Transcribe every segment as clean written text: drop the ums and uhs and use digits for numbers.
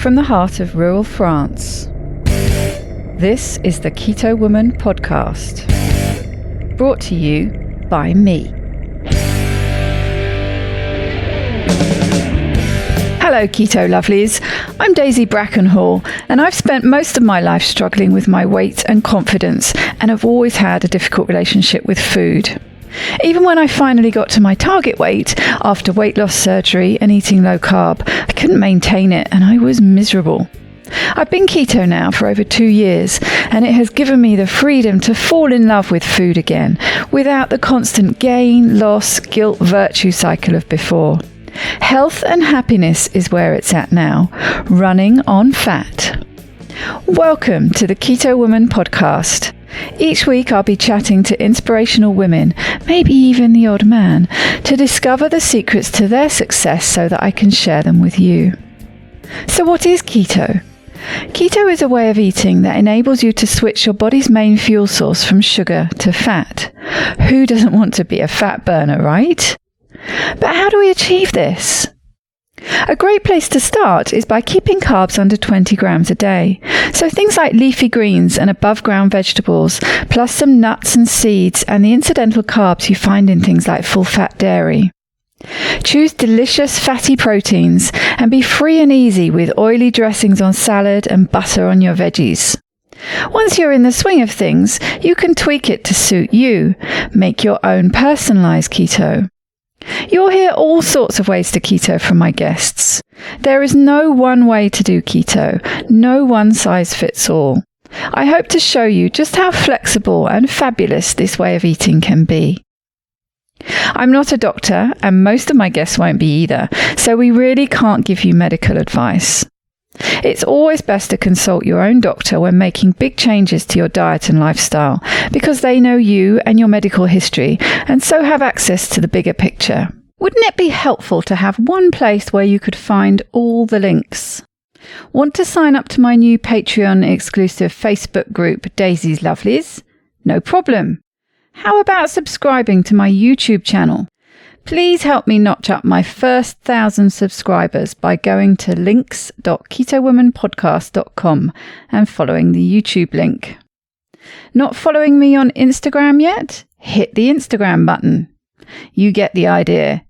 from the heart of rural France. This is the Keto Woman podcast, brought to you by me. Hello Keto Lovelies, I'm Daisy Brackenhall and I've spent most of my life struggling with my weight and confidence and have always had a difficult relationship with food. Even when I finally got to my target weight after weight loss surgery and eating low carb, I couldn't maintain it and I was miserable. I've been keto now for over 2 years and it has given me the freedom to fall in love with food again without the constant gain, loss, guilt, virtue cycle of before. Health and happiness is where it's at now, running on fat. Welcome to the Keto Woman podcast. Each week I'll be chatting to inspirational women, maybe even the odd man, to discover the secrets to their success so that I can share them with you. So what is keto? Keto is a way of eating that enables you to switch your body's main fuel source from sugar to fat. Who doesn't want to be a fat burner, right? But how do we achieve this? A great place to start is by keeping carbs under 20 grams a day. So things like leafy greens and above ground vegetables, plus some nuts and seeds and the incidental carbs you find in things like full fat dairy. Choose delicious fatty proteins and be free and easy with oily dressings on salad and butter on your veggies. Once you're in the swing of things, you can tweak it to suit you. Make your own personalized keto. You'll hear all sorts of ways to keto from my guests. There is no one way to do keto, no one size fits all. I hope to show you just how flexible and fabulous this way of eating can be. I'm not a doctor, and most of my guests won't be either, so we really can't give you medical advice. It's always best to consult your own doctor when making big changes to your diet and lifestyle, because they know you and your medical history, and so have access to the bigger picture. Wouldn't it be helpful to have one place where you could find all the links? Want to sign up to my new Patreon exclusive Facebook group, Daisy's Lovelies? No problem. How about subscribing to my YouTube channel? Please help me notch up my first 1,000 subscribers by going to links.ketowomanpodcast.com and following the YouTube link. Not following me on Instagram yet? Hit the Instagram button. You get the idea.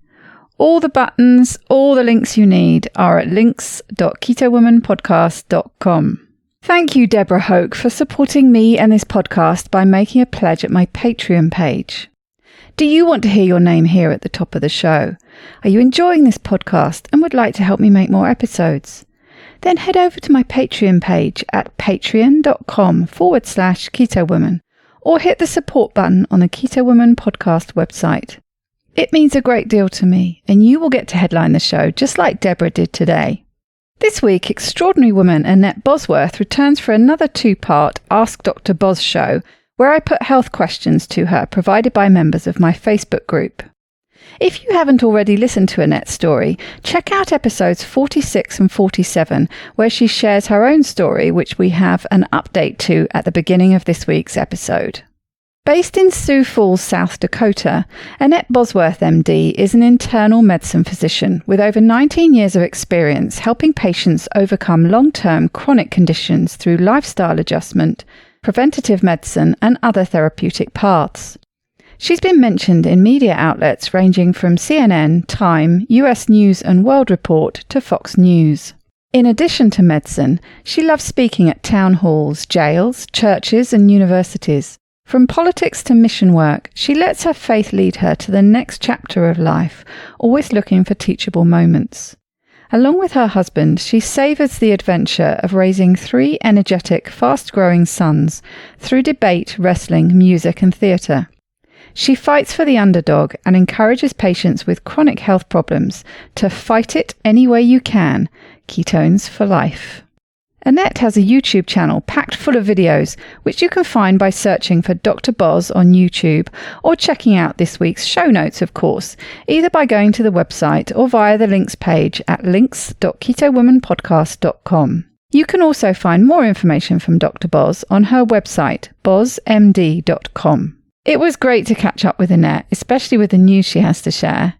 All the buttons, all the links you need are at links.ketowomanpodcast.com. Thank you, Deborah Hoke, for supporting me and this podcast by making a pledge at my Patreon page. Do you want to hear your name here at the top of the show? Are you enjoying this podcast and would like to help me make more episodes? Then head over to my Patreon page at patreon.com/KetoWoman or hit the support button on the Keto Woman podcast website. It means a great deal to me and you will get to headline the show just like Deborah did today. This week, extraordinary woman Annette Bosworth returns for another 2-part Ask Dr. Boz show, where I put health questions to her provided by members of my Facebook group. If you haven't already listened to Annette's story, check out episodes 46 and 47, where she shares her own story, which we have an update to at the beginning of this week's episode. Based in Sioux Falls, South Dakota, Annette Bosworth MD is an internal medicine physician with over 19 years of experience helping patients overcome long-term chronic conditions through lifestyle adjustment, preventative medicine, and other therapeutic paths. She's been mentioned in media outlets ranging from CNN, Time, US News and World Report to Fox News. In addition to medicine, she loves speaking at town halls, jails, churches and universities. From politics to mission work, she lets her faith lead her to the next chapter of life, always looking for teachable moments. Along with her husband, she savours the adventure of raising 3 energetic, fast-growing sons through debate, wrestling, music and theatre. She fights for the underdog and encourages patients with chronic health problems to fight it any way you can. Ketones for life. Annette has a YouTube channel packed full of videos, which you can find by searching for Dr. Boz on YouTube or checking out this week's show notes, of course, either by going to the website or via the links page at links.ketowomanpodcast.com. You can also find more information from Dr. Boz on her website, bozmd.com. It was great to catch up with Annette, especially with the news she has to share.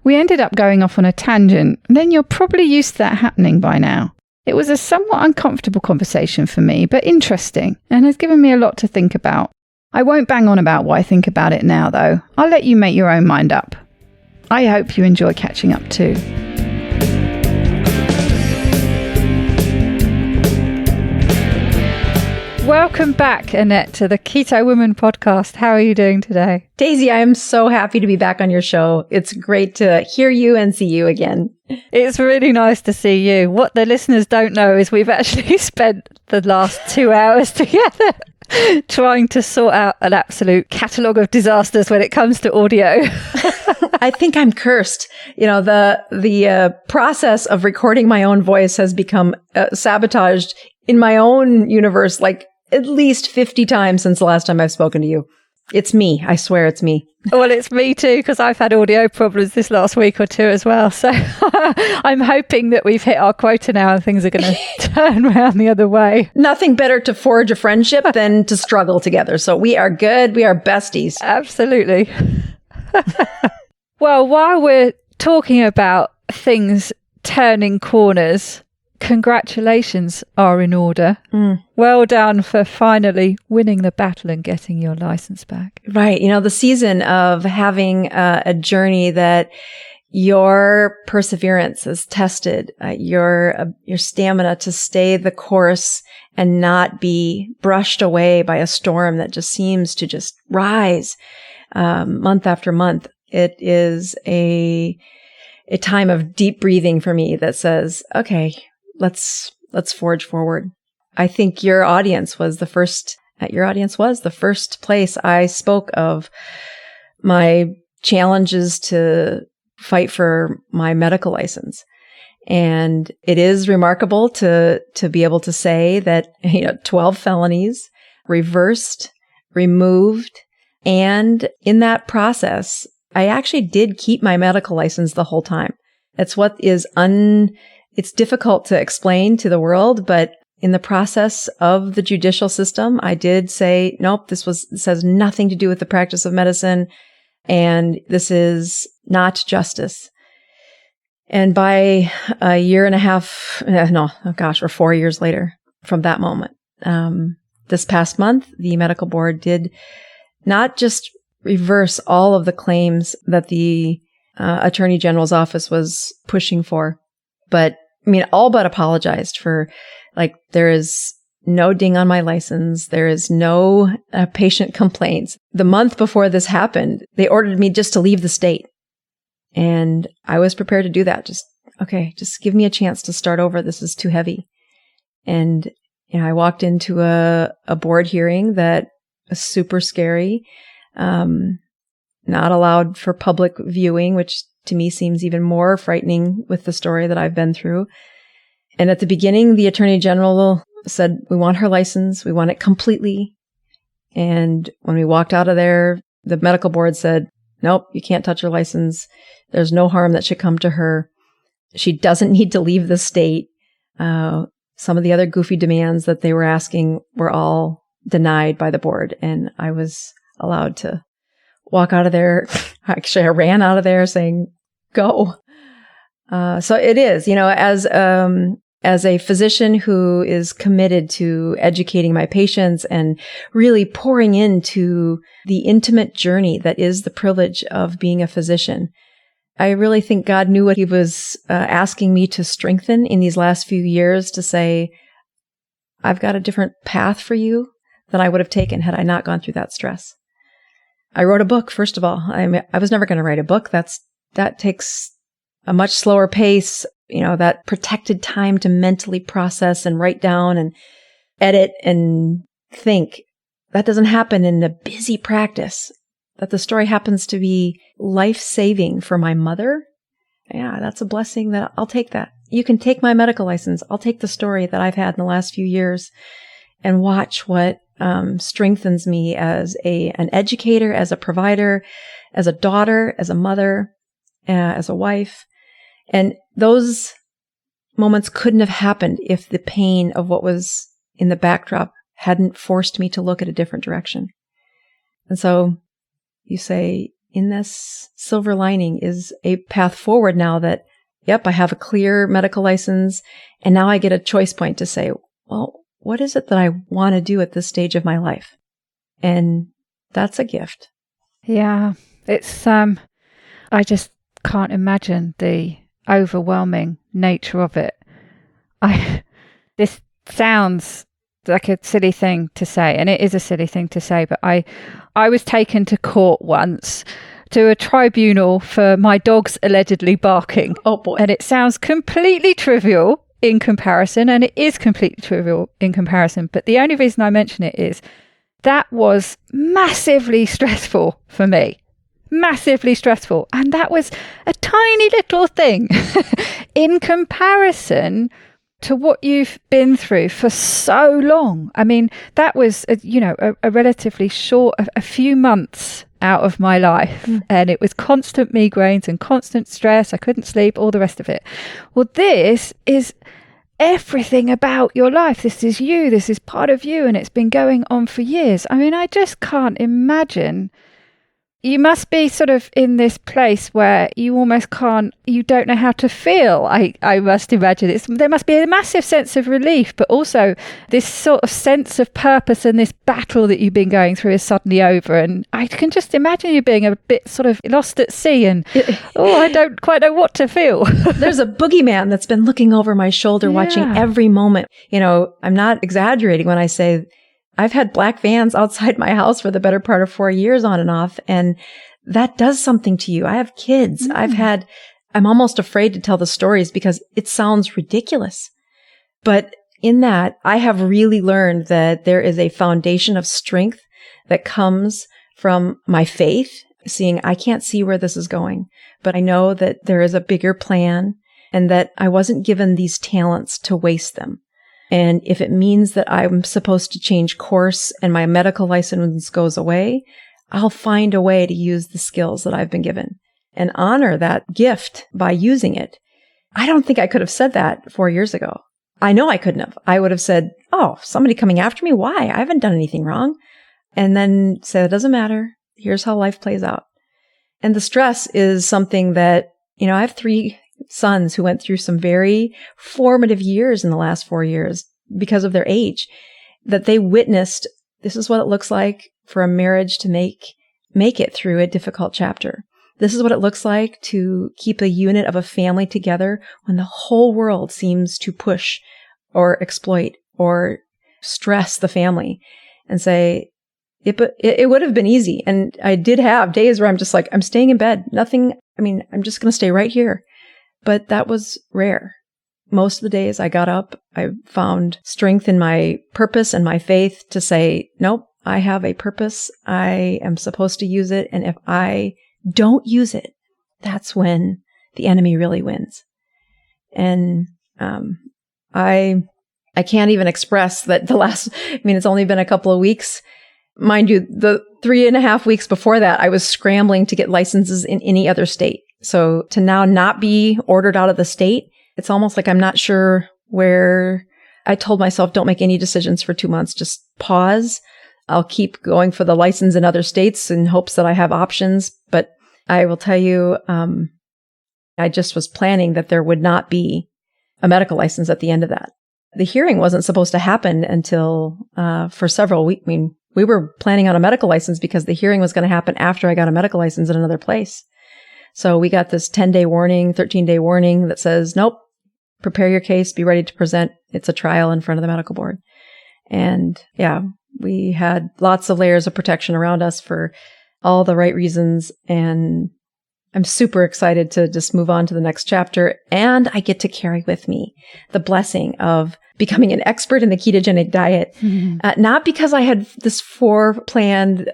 We ended up going off on a tangent, and then you're probably used to that happening by now. It was a somewhat uncomfortable conversation for me, but interesting, and has given me a lot to think about. I won't bang on about what I think about it now, though. I'll let you make your own mind up. I hope you enjoy catching up too. Welcome back, Annette, to the Keto Woman podcast. How are you doing today? Daisy, I am so happy to be back on your show. It's great to hear you and see you again. It's really nice to see you. What the listeners don't know is we've actually spent the last 2 hours together trying to sort out an absolute catalogue of disasters when it comes to audio. I think I'm cursed. You know, the process of recording my own voice has become sabotaged in my own universe, like at least 50 times since the last time I've spoken to you. It's me. I swear it's me. Well, it's me too, because I've had audio problems this last week or two as well. So I'm hoping that we've hit our quota now and things are going to turn around the other way. Nothing better to forge a friendship than to struggle together. So we are good. We are besties. Absolutely. Well, while we're talking about things turning corners, congratulations are in order. Well done for finally winning the battle and getting your license back. Right. You know, the season of having a journey that your perseverance is tested, your stamina to stay the course and not be brushed away by a storm that just seems to just rise month after month. It is a time of deep breathing for me that says, okay, let's forge forward. I think your audience was the first place I spoke of my challenges to fight for my medical license. And it is remarkable to be able to say that, 12 felonies reversed, removed, and in that process, I actually did keep my medical license the whole time. That's what is it's difficult to explain to the world, but in the process of the judicial system, I did say, nope, this has nothing to do with the practice of medicine, and this is not justice. And by a year and a half, or 4 years later from that moment, this past month, the medical board did not just reverse all of the claims that the Attorney General's office was pushing for, but all but apologized for, there is no ding on my license. There is no patient complaints. The month before this happened, they ordered me just to leave the state. And I was prepared to do that. Just give me a chance to start over. This is too heavy. And I walked into a board hearing that was super scary, not allowed for public viewing, which to me seems even more frightening with the story that I've been through. And at the beginning, the Attorney General said, we want her license. We want it completely. And when we walked out of there, the medical board said, nope, you can't touch her license. There's no harm that should come to her. She doesn't need to leave the state. Some of the other goofy demands that they were asking were all denied by the board. And I was allowed to walk out of there. Actually, I ran out of there saying, go. So it is, as a physician who is committed to educating my patients and really pouring into the intimate journey that is the privilege of being a physician, I really think God knew what he was asking me to strengthen in these last few years to say, I've got a different path for you than I would have taken had I not gone through that stress. I wrote a book, first of all. I was never going to write a book. That takes a much slower pace, that protected time to mentally process and write down and edit and think. That doesn't happen in the busy practice. That the story happens to be life-saving for my mother. Yeah, that's a blessing. I'll take that. You can take my medical license. I'll take the story that I've had in the last few years and watch what strengthens me as an educator, as a provider, as a daughter, as a mother, as a wife. And those moments couldn't have happened if the pain of what was in the backdrop hadn't forced me to look at a different direction. And so you say, in this silver lining is a path forward now that yep, I have a clear medical license. And now I get a choice point to say, well, what is it that I want to do at this stage of my life? And that's a gift. Yeah. It's, I just can't imagine the overwhelming nature of it. This sounds like a silly thing to say, and it is a silly thing to say, but I was taken to court once, to a tribunal, for my dogs allegedly barking. Oh boy. And it sounds completely trivial in comparison, and it is completely trivial in comparison, but the only reason I mention it is that was massively stressful for me. Massively stressful. And that was a tiny little thing in comparison to what you've been through for so long. I mean, that was, a relatively short, a few months out of my life. And it was constant migraines and constant stress. I couldn't sleep, all the rest of it. Well, this is everything about your life. This is you. This is part of you. And it's been going on for years. I mean, I just can't imagine. You must be sort of in this place where you almost you don't know how to feel. I must imagine there must be a massive sense of relief, but also this sort of sense of purpose, and this battle that you've been going through is suddenly over. And I can just imagine you being a bit sort of lost at sea and, I don't quite know what to feel. There's a boogeyman that's been looking over my shoulder, watching every moment. I'm not exaggerating when I say I've had black vans outside my house for the better part of 4 years on and off. And that does something to you. I have kids. I'm almost afraid to tell the stories because it sounds ridiculous. But in that, I have really learned that there is a foundation of strength that comes from my faith, seeing I can't see where this is going, but I know that there is a bigger plan and that I wasn't given these talents to waste them. And if it means that I'm supposed to change course and my medical license goes away, I'll find a way to use the skills that I've been given and honor that gift by using it. I don't think I could have said that 4 years ago. I know I couldn't have. I would have said, oh, somebody coming after me? Why? I haven't done anything wrong. And then say, it doesn't matter. Here's how life plays out. And the stress is something that, I have 3 sons who went through some very formative years in the last 4 years because of their age, that they witnessed, this is what it looks like for a marriage to make it through a difficult chapter. This is what it looks like to keep a unit of a family together when the whole world seems to push or exploit or stress the family, and say, it would have been easy. And I did have days where I'm just like, I'm staying in bed. I'm just going to stay right here. But that was rare. Most of the days I got up, I found strength in my purpose and my faith to say, nope, I have a purpose. I am supposed to use it. And if I don't use it, that's when the enemy really wins. And I can't even express that it's only been a couple of weeks. Mind you, the 3.5 weeks before that, I was scrambling to get licenses in any other state. So to now not be ordered out of the state, it's almost like I'm not sure where. I told myself, don't make any decisions for 2 months. Just pause. I'll keep going for the license in other states in hopes that I have options. But I will tell you, I just was planning that there would not be a medical license at the end of that. The hearing wasn't supposed to happen until for several weeks. We were planning on a medical license because the hearing was going to happen after I got a medical license in another place. So we got this 10-day warning, 13-day warning that says, nope, prepare your case, be ready to present. It's a trial in front of the medical board. And yeah, we had lots of layers of protection around us for all the right reasons. And I'm super excited to just move on to the next chapter. And I get to carry with me the blessing of becoming an expert in the ketogenic diet, not because I had this planned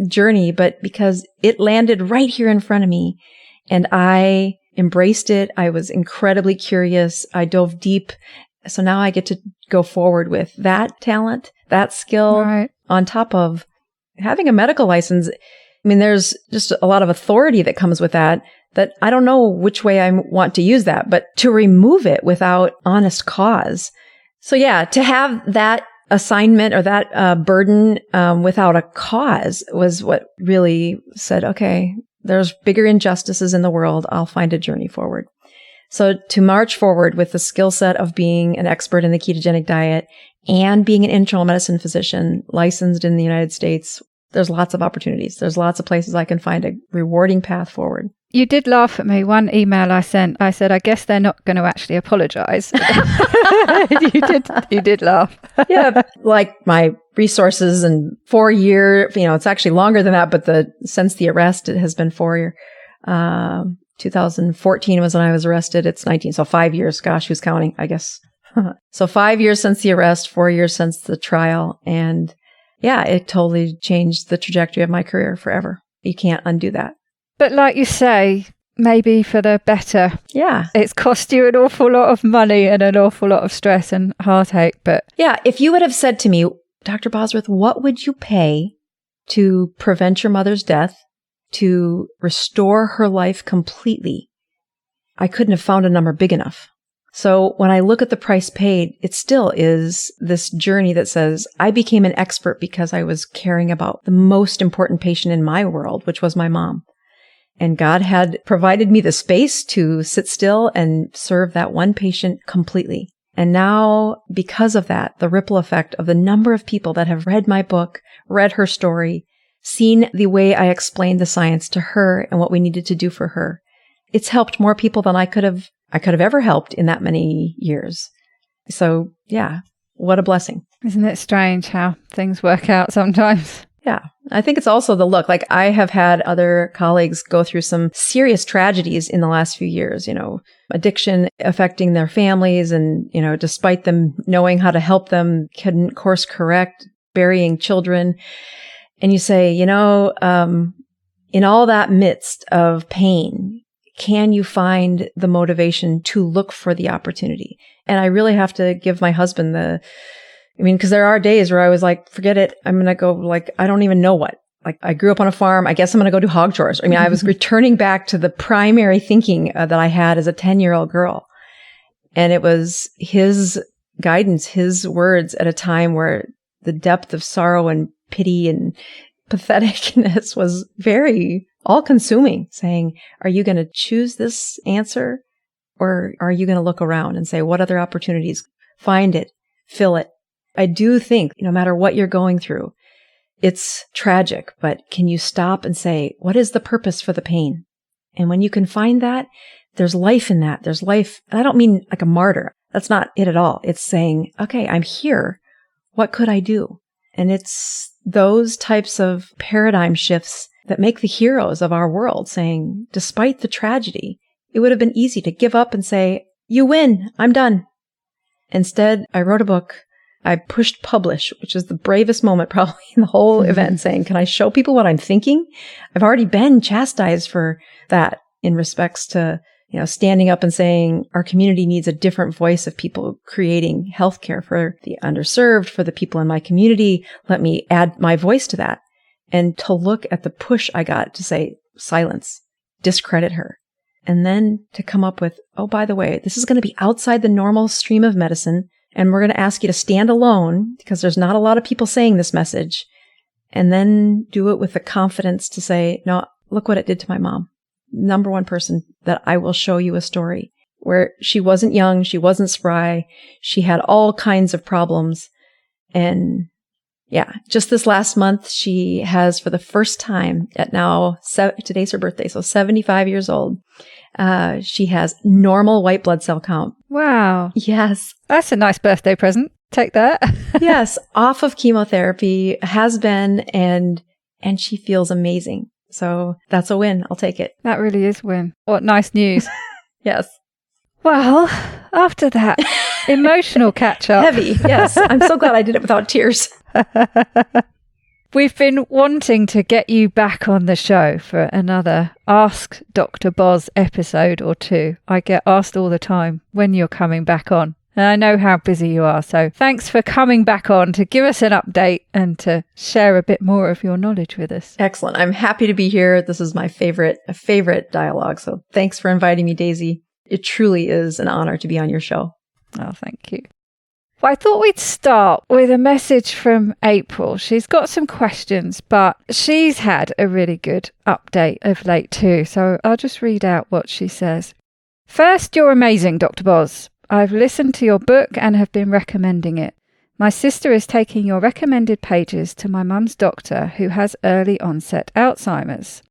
journey, but because it landed right here in front of me and I embraced it. I was incredibly curious. I dove deep. So now I get to go forward with that talent, that skill, right, on top of having a medical license. There's just a lot of authority that comes with that I don't know which way I want to use that, but to remove it without honest cause. So yeah, to have that assignment or that burden without a cause was what really said, okay, there's bigger injustices in the world. I'll find a journey forward. So to march forward with the skill set of being an expert in the ketogenic diet and being an internal medicine physician licensed in the United States, there's lots of opportunities. There's lots of places I can find a rewarding path forward. You did laugh at me. One email I sent, I said, I guess they're not going to actually apologize. You did laugh. Yeah, like my resources and 4 year, it's actually longer than that, but since the arrest, it has been 4 year. 2014 was when I was arrested. It's 19. So 5 years. Gosh, who's counting? I guess. So 5 years since the arrest, 4 years since the trial. And yeah, it totally changed the trajectory of my career forever. You can't undo that. But like you say, maybe for the better. Yeah. It's cost you an awful lot of money and an awful lot of stress and heartache. But yeah, if you would have said to me, Dr. Bosworth, what would you pay to prevent your mother's death, to restore her life completely? I couldn't have found a number big enough. So when I look at the price paid, it still is this journey that says I became an expert because I was caring about the most important patient in my world, which was my mom. And God had provided me the space to sit still and serve that one patient completely. And now, because of that, the ripple effect of the number of people that have read my book, read her story, seen the way I explained the science to her and what we needed to do for her, it's helped more people than I could have ever helped in that many years. So yeah, what a blessing. Isn't it strange how things work out sometimes? Yeah. I think it's also the look. Like I have had other colleagues go through some serious tragedies in the last few years, addiction affecting their families and, despite them knowing how to help them, couldn't course correct, burying children. And you say, in all that midst of pain, can you find the motivation to look for the opportunity? And I really have to give my husband because there are days where I was like, forget it. I'm going to go I don't even know what. I grew up on a farm. I guess I'm going to go do hog chores. I was returning back to the primary thinking that I had as a 10-year-old girl. And it was his guidance, his words at a time where the depth of sorrow and pity and patheticness was very all-consuming, saying, are you going to choose this answer or are you going to look around and say, what other opportunities? Find it, fill it. I do think no matter what you're going through, it's tragic, but can you stop and say, what is the purpose for the pain? And when you can find that, there's life in that. There's life. And I don't mean like a martyr. That's not it at all. It's saying, okay, I'm here. What could I do? And it's those types of paradigm shifts that make the heroes of our world, saying, despite the tragedy, it would have been easy to give up and say, you win, I'm done. Instead, I wrote a book. I pushed publish, which is the bravest moment probably in the whole event, saying, can I show people what I'm thinking? I've already been chastised for that in respects to, standing up and saying our community needs a different voice of people creating healthcare for the underserved, for the people in my community. Let me add my voice to that. And to look at the push I got to say, silence, discredit her. And then to come up with, oh, by the way, this is going to be outside the normal stream of medicine. And we're going to ask you to stand alone because there's not a lot of people saying this message. And then do it with the confidence to say, no, look what it did to my mom. Number one person that I will show you a story where she wasn't young. She wasn't spry. She had all kinds of problems. And yeah, just this last month, she has for the first time at now, today's her birthday, so 75 years old. She has normal white blood cell count. Wow. Yes. That's a nice birthday present. Take that. Yes. Off of chemotherapy, has been, and she feels amazing. So that's a win. I'll take it. That really is a win. What nice news. Yes. Well, after that emotional catch up. Heavy. Yes. I'm so glad I did it without tears. We've been wanting to get you back on the show for another Ask Dr. Boz episode or two. I get asked all the time when you're coming back on. And I know how busy you are. So thanks for coming back on to give us an update and to share a bit more of your knowledge with us. Excellent. I'm happy to be here. This is my favorite dialogue. So thanks for inviting me, Daisy. It truly is an honor to be on your show. Oh, thank you. Well, I thought we'd start with a message from April. She's got some questions, but she's had a really good update of late too. So I'll just read out what she says. First, you're amazing, Dr. Boz. I've listened to your book and have been recommending it. My sister is taking your recommended pages to my mum's doctor who has early onset Alzheimer's.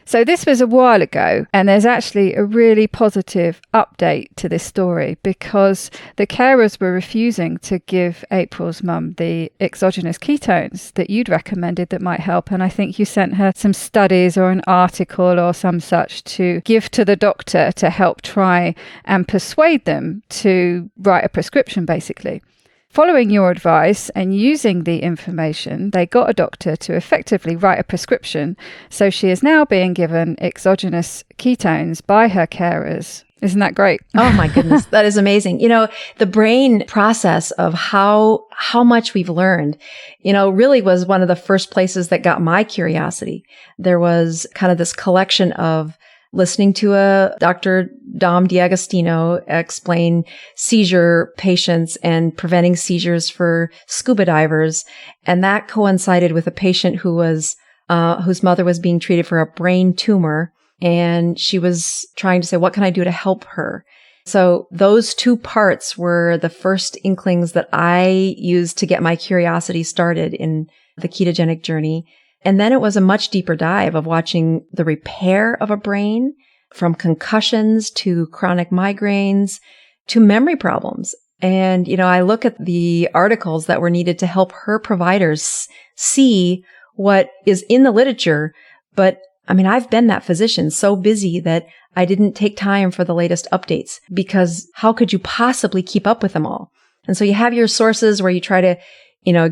So this was a while ago, and there's actually a really positive update to this story because the carers were refusing to give April's mum the exogenous ketones that you'd recommended that might help. And I think you sent her some studies or an article or some such to give to the doctor to help try and persuade them to write a prescription, basically. Following your advice and using the information, they got a doctor to effectively write a prescription, so she is now being given exogenous ketones by her carers. Isn't that great? Oh my goodness, that is amazing. The brain process of how much we've learned, really was one of the first places that got my curiosity. There was kind of this collection of listening to a Dr. Dom D'Agostino explain seizure patients and preventing seizures for scuba divers. And that coincided with a patient whose mother was being treated for a brain tumor. And she was trying to say, what can I do to help her? So those two parts were the first inklings that I used to get my curiosity started in the ketogenic journey. And then it was a much deeper dive of watching the repair of a brain from concussions to chronic migraines to memory problems. And, I look at the articles that were needed to help her providers see what is in the literature. But I've been that physician so busy that I didn't take time for the latest updates because how could you possibly keep up with them all? And so you have your sources where you try to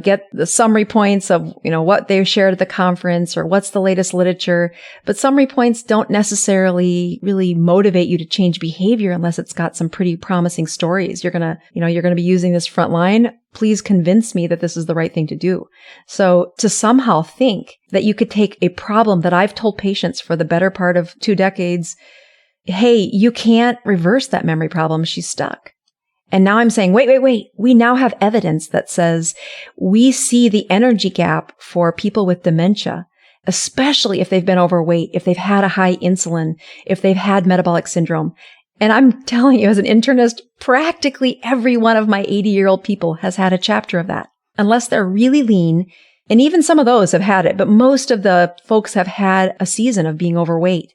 get the summary points of, what they shared at the conference or what's the latest literature. But summary points don't necessarily really motivate you to change behavior unless it's got some pretty promising stories. You're going to be using this front line. Please convince me that this is the right thing to do. So to somehow think that you could take a problem that I've told patients for the better part of 2 decades, hey, you can't reverse that memory problem. She's stuck. And now I'm saying, wait. We now have evidence that says we see the energy gap for people with dementia, especially if they've been overweight, if they've had a high insulin, if they've had metabolic syndrome. And I'm telling you, as an internist, practically every one of my 80-year-old people has had a chapter of that, unless they're really lean. And even some of those have had it, but most of the folks have had a season of being overweight.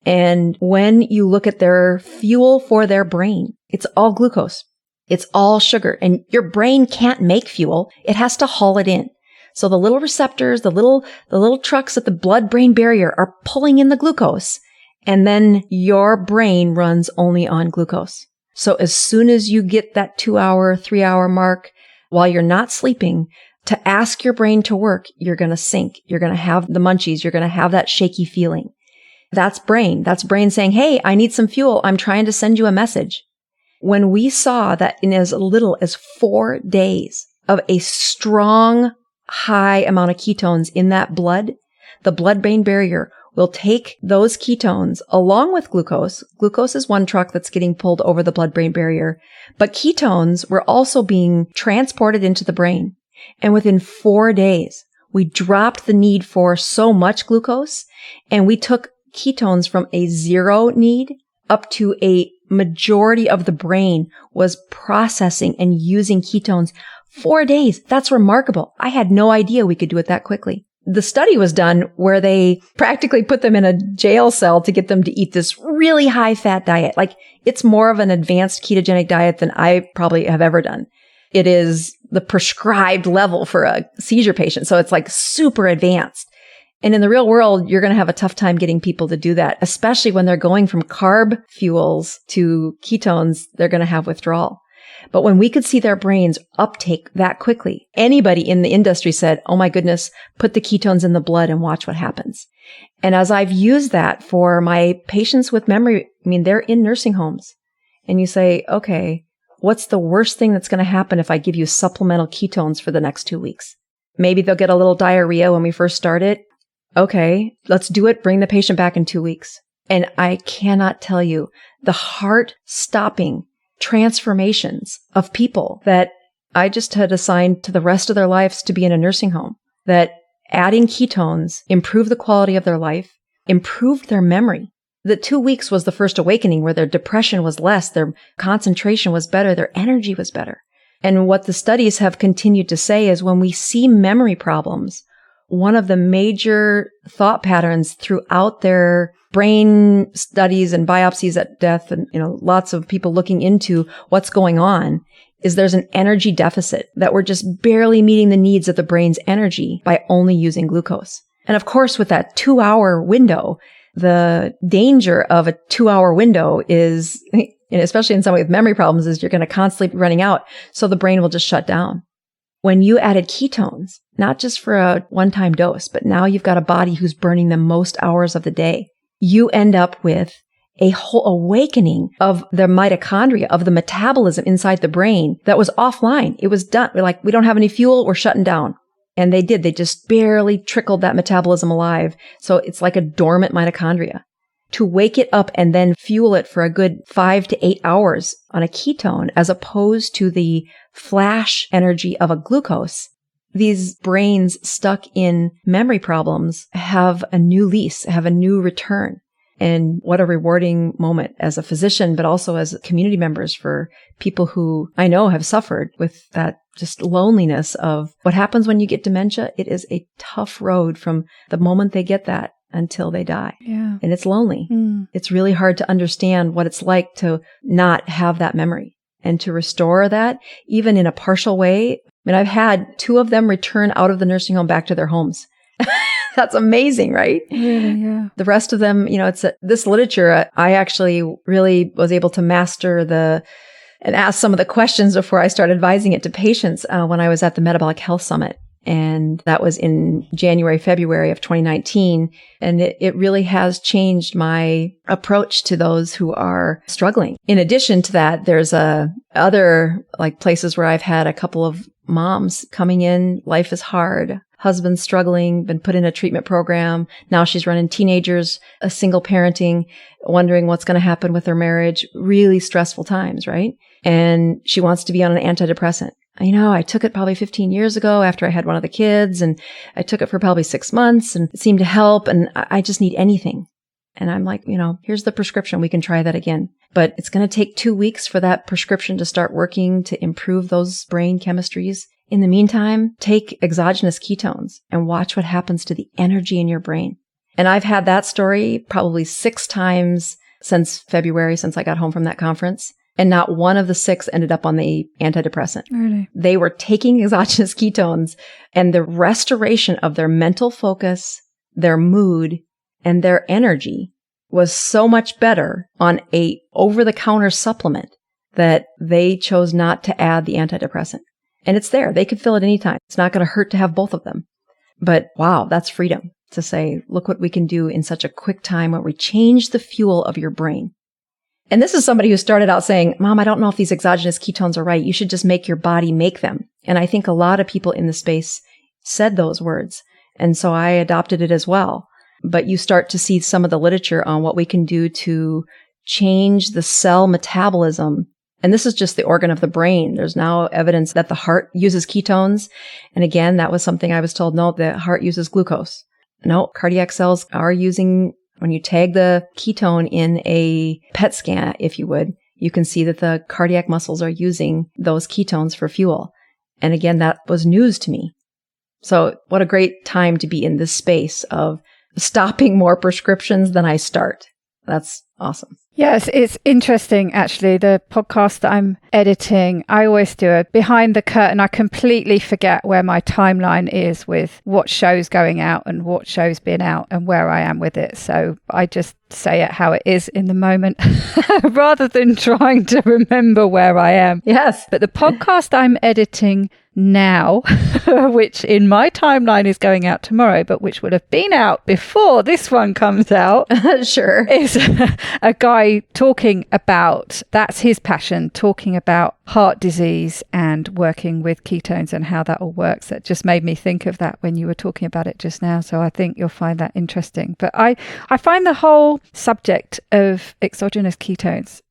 And when you look at their fuel for their brain, it's all glucose. It's all sugar, and your brain can't make fuel. It has to haul it in. So the little receptors, the little trucks at the blood-brain barrier are pulling in the glucose, and then your brain runs only on glucose. So as soon as you get that 2-hour, 3-hour mark while you're not sleeping, to ask your brain to work, you're going to sink. You're going to have the munchies. You're going to have that shaky feeling. That's brain. That's brain saying, hey, I need some fuel. I'm trying to send you a message. When we saw that in as little as 4 days of a strong, high amount of ketones in that blood, the blood-brain barrier will take those ketones along with glucose. Glucose is one truck that's getting pulled over the blood-brain barrier, but ketones were also being transported into the brain. And within 4 days, we dropped the need for so much glucose, and we took ketones from a 0 need up to a majority of the brain was processing and using ketones 4 days. That's remarkable. I had no idea we could do it that quickly. The study was done where they practically put them in a jail cell to get them to eat this really high fat diet. Like, it's more of an advanced ketogenic diet than I probably have ever done. It is the prescribed level for a seizure patient. So it's like super advanced. And in the real world, you're going to have a tough time getting people to do that, especially when they're going from carb fuels to ketones. They're going to have withdrawal. But when we could see their brains uptake that quickly, anybody in the industry said, oh my goodness, put the ketones in the blood and watch what happens. And as I've used that for my patients with memory, they're in nursing homes. And you say, okay, what's the worst thing that's going to happen if I give you supplemental ketones for the next 2 weeks? Maybe they'll get a little diarrhea when we first start it. Okay, let's do it. Bring the patient back in 2 weeks. And I cannot tell you the heart-stopping transformations of people that I just had assigned to the rest of their lives to be in a nursing home, that adding ketones improved the quality of their life, improved their memory. The 2 weeks was the first awakening where their depression was less, their concentration was better, their energy was better. And what the studies have continued to say is when we see memory problems, one of the major thought patterns throughout their brain studies and biopsies at death and, lots of people looking into what's going on is there's an energy deficit, that we're just barely meeting the needs of the brain's energy by only using glucose. And of course, with that 2-hour window, the danger of a 2-hour window is, especially in somebody with memory problems, is you're going to constantly be running out. So the brain will just shut down. When you added ketones, not just for a one-time dose, but now you've got a body who's burning them most hours of the day, you end up with a whole awakening of the mitochondria, of the metabolism inside the brain that was offline. It was done. We're like, we don't have any fuel. We're shutting down. And they did. They just barely trickled that metabolism alive. So it's like a dormant mitochondria. To wake it up and then fuel it for a good 5 to 8 hours on a ketone, as opposed to the flash energy of a glucose, these brains stuck in memory problems have a new lease, have a new return. And what a rewarding moment as a physician, but also as community members for people who I know have suffered with that just loneliness of what happens when you get dementia. It is a tough road from the moment they get that until they die. Yeah. And it's lonely. It's really hard to understand what it's like to not have that memory and to restore that, even in a partial way. I mean, I've had 2 of them return out of the nursing home back to their homes. That's amazing, right? Really, yeah. The rest of them, it's this literature, I actually really was able to master and ask some of the questions before I started advising it to patients when I was at the Metabolic Health Summit. And that was in January, February of 2019. And it really has changed my approach to those who are struggling. In addition to that, there's other places where I've had a couple of moms coming in. Life is hard. Husband's struggling, been put in a treatment program. Now she's running teenagers, a single parenting, wondering what's going to happen with her marriage. Really stressful times, right? And she wants to be on an antidepressant. I took it probably 15 years ago after I had one of the kids, and I took it for probably 6 months and it seemed to help. And I just need anything. And I'm like, here's the prescription. We can try that again. But it's going to take 2 weeks for that prescription to start working to improve those brain chemistries. In the meantime, take exogenous ketones and watch what happens to the energy in your brain. And I've had that story probably 6 times since February, since I got home from that conference. And not one of the 6 ended up on the antidepressant. Really? They were taking exogenous ketones, and the restoration of their mental focus, their mood, and their energy was so much better on a over-the-counter supplement that they chose not to add the antidepressant. And it's there. They could fill it anytime. It's not going to hurt to have both of them. But wow, that's freedom to say, look what we can do in such a quick time when we change the fuel of your brain. And this is somebody who started out saying, Mom, I don't know if these exogenous ketones are right. You should just make your body make them. And I think a lot of people in the space said those words. And so I adopted it as well. But you start to see some of the literature on what we can do to change the cell metabolism. And this is just the organ of the brain. There's now evidence that the heart uses ketones. And again, that was something I was told, no, the heart uses glucose. No, cardiac cells are using, when you tag the ketone in a PET scan, if you would, you can see that the cardiac muscles are using those ketones for fuel. And again, that was news to me. So what a great time to be in this space of stopping more prescriptions than I start. That's awesome. Yes, it's interesting, actually. The podcast that I'm editing, I always do a behind the curtain. I completely forget where my timeline is with what show's going out and what show's been out and where I am with it. So I just say it how it is in the moment rather than trying to remember where I am. Yes. But the podcast I'm editing now, which in my timeline is going out tomorrow, but which would have been out before this one comes out. Sure. Is a guy talking about, that's his passion, talking about heart disease and working with ketones and how that all works. That just made me think of that when you were talking about it just now. So I think you'll find that interesting. But I find the whole subject of exogenous ketones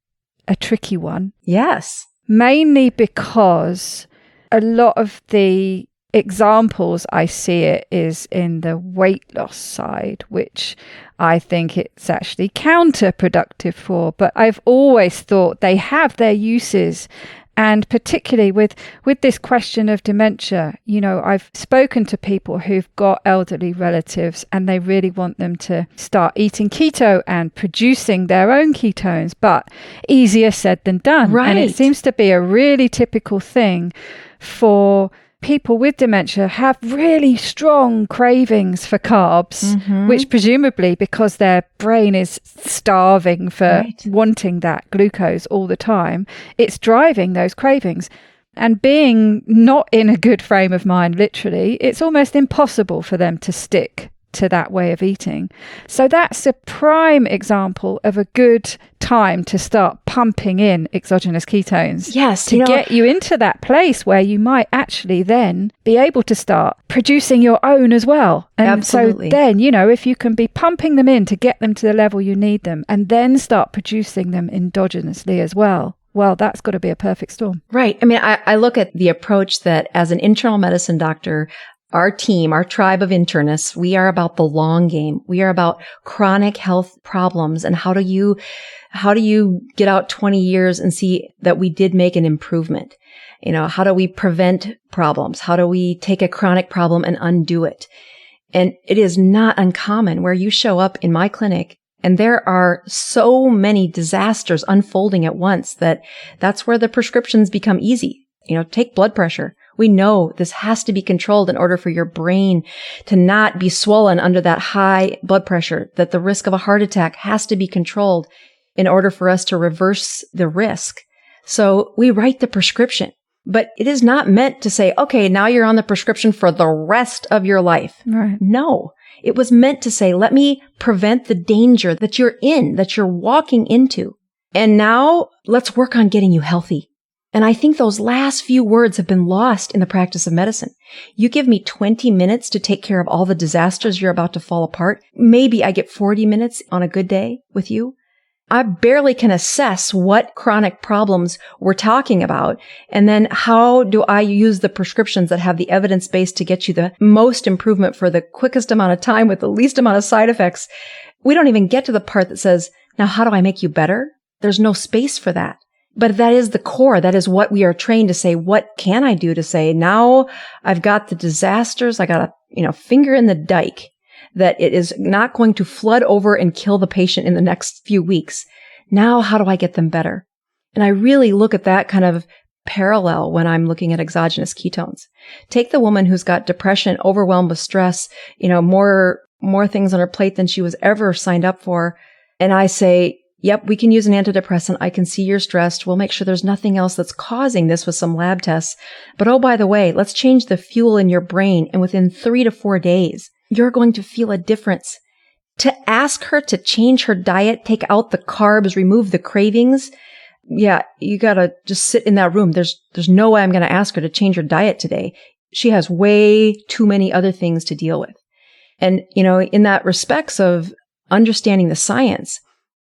a tricky one. Yes. Mainly because a lot of the examples I see it is in the weight loss side, which I think it's actually counterproductive for. But I've always thought they have their uses. And particularly with this question of dementia, I've spoken to people who've got elderly relatives and they really want them to start eating keto and producing their own ketones, but easier said than done. Right. And it seems to be a really typical thing for people with dementia have really strong cravings for carbs, which presumably because their brain is starving for wanting that glucose all the time, it's driving those cravings. And being not in a good frame of mind, literally, it's almost impossible for them to stick to that way of eating. So that's a prime example of a good time to start pumping in exogenous ketones. Yes, to get you into that place where you might actually then be able to start producing your own as well. And absolutely. So then, if you can be pumping them in to get them to the level you need them and then start producing them endogenously as well, that's got to be a perfect storm. Right. I mean, I look at the approach that as an internal medicine doctor, our team, our tribe of internists, we are about the long game. We are about chronic health problems. And how do you get out 20 years and see that we did make an improvement? How do we prevent problems? How do we take a chronic problem and undo it? And it is not uncommon where you show up in my clinic and there are so many disasters unfolding at once that's where the prescriptions become easy. Take blood pressure. We know this has to be controlled in order for your brain to not be swollen under that high blood pressure, that the risk of a heart attack has to be controlled in order for us to reverse the risk. So we write the prescription, but it is not meant to say, okay, now you're on the prescription for the rest of your life. Right. No, it was meant to say, let me prevent the danger that you're in, that you're walking into. And now let's work on getting you healthy. And I think those last few words have been lost in the practice of medicine. You give me 20 minutes to take care of all the disasters you're about to fall apart. Maybe I get 40 minutes on a good day with you. I barely can assess what chronic problems we're talking about. And then how do I use the prescriptions that have the evidence base to get you the most improvement for the quickest amount of time with the least amount of side effects? We don't even get to the part that says, now how do I make you better? There's no space for that. But that is the core. That is what we are trained to say. What can I do to say, now I've got the disasters. I got a finger in the dike that it is not going to flood over and kill the patient in the next few weeks. Now, how do I get them better? And I really look at that kind of parallel when I'm looking at exogenous ketones. Take the woman who's got depression, overwhelmed with stress, more things on her plate than she was ever signed up for. And I say, yep, we can use an antidepressant. I can see you're stressed. We'll make sure there's nothing else that's causing this with some lab tests. But oh, by the way, let's change the fuel in your brain. And within 3 to 4 days, you're going to feel a difference. To ask her to change her diet, take out the carbs, remove the cravings. Yeah, you got to just sit in that room. There's no way I'm going to ask her to change her diet today. She has way too many other things to deal with. And, in that respects of understanding the science,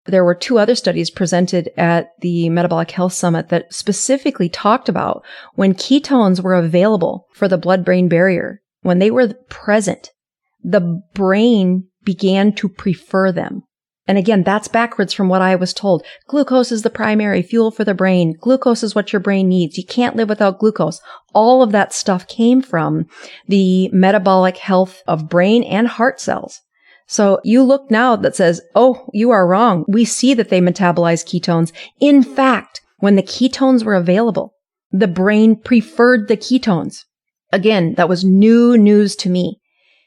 there were 2 other studies presented at the Metabolic Health Summit that specifically talked about when ketones were available for the blood-brain barrier, when they were present, the brain began to prefer them. And again, that's backwards from what I was told. Glucose is the primary fuel for the brain. Glucose is what your brain needs. You can't live without glucose. All of that stuff came from the metabolic health of brain and heart cells. So you look now that says, oh, you are wrong. We see that they metabolize ketones. In fact, when the ketones were available, the brain preferred the ketones. Again, that was new news to me.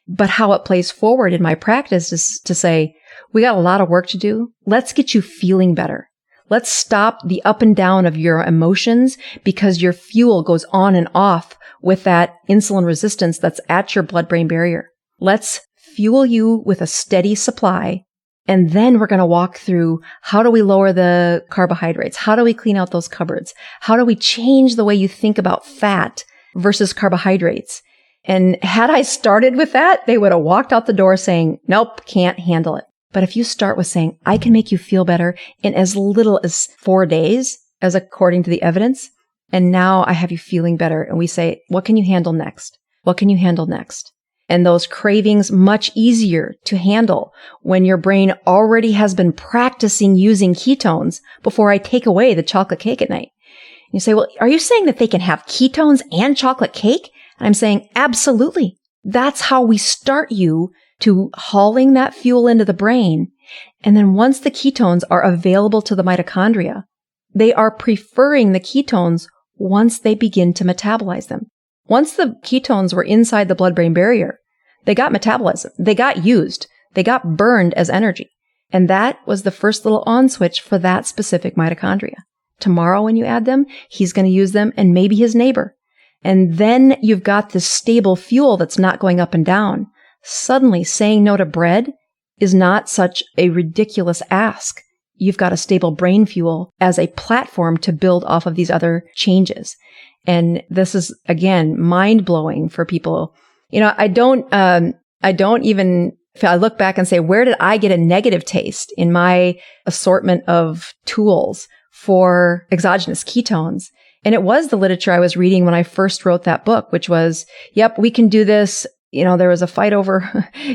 But how it plays forward in my practice is to say, we got a lot of work to do. Let's get you feeling better. Let's stop the up and down of your emotions because your fuel goes on and off with that insulin resistance that's at your blood-brain barrier. Let's fuel you with a steady supply. And then we're going to walk through how do we lower the carbohydrates? How do we clean out those cupboards? How do we change the way you think about fat versus carbohydrates? And had I started with that, they would have walked out the door saying, nope, can't handle it. But if you start with saying, I can make you feel better in as little as 4 days, as according to the evidence, and now I have you feeling better. And we say, what can you handle next? What can you handle next? And those cravings much easier to handle when your brain already has been practicing using ketones before I take away the chocolate cake at night. And you say, well, are you saying that they can have ketones and chocolate cake? And I'm saying, absolutely. That's how we start you to hauling that fuel into the brain. And then once the ketones are available to the mitochondria, they are preferring the ketones once they begin to metabolize them. Once the ketones were inside the blood-brain barrier, they got metabolized. They got used. They got burned as energy. And that was the first little on switch for that specific mitochondria. Tomorrow when you add them, he's going to use them and maybe his neighbor. And then you've got this stable fuel that's not going up and down. Suddenly saying no to bread is not such a ridiculous ask. You've got a stable brain fuel as a platform to build off of these other changes. And this is, again, mind-blowing for people. You know, I don't even, if I look back and say, where did I get a negative taste in my assortment of tools for exogenous ketones? And it was the literature I was reading when I first wrote that book, which was, yep, we can do this. You know, there was a fight over,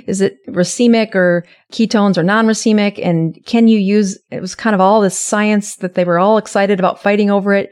is it racemic or ketones or non-racemic? And can you use, it was kind of all this science that they were all excited about fighting over it.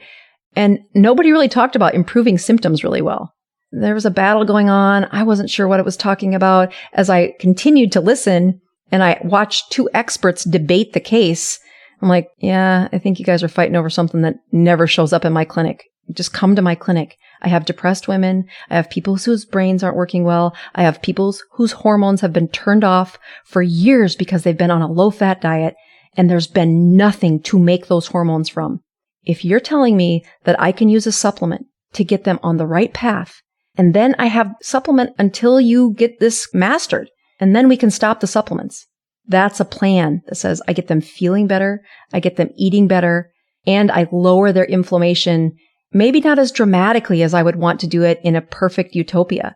And nobody really talked about improving symptoms really well. There was a battle going on. I wasn't sure what it was talking about. As I continued to listen and I watched two experts debate the case, I'm like, yeah, I think you guys are fighting over something that never shows up in my clinic. Just come to my clinic. I have depressed women. I have people whose brains aren't working well. I have people whose hormones have been turned off for years because they've been on a low-fat diet, and there's been nothing to make those hormones from. If you're telling me that I can use a supplement to get them on the right path, and then I have supplement until you get this mastered, and then we can stop the supplements. That's a plan that says I get them feeling better, I get them eating better, and I lower their inflammation, maybe not as dramatically as I would want to do it in a perfect utopia.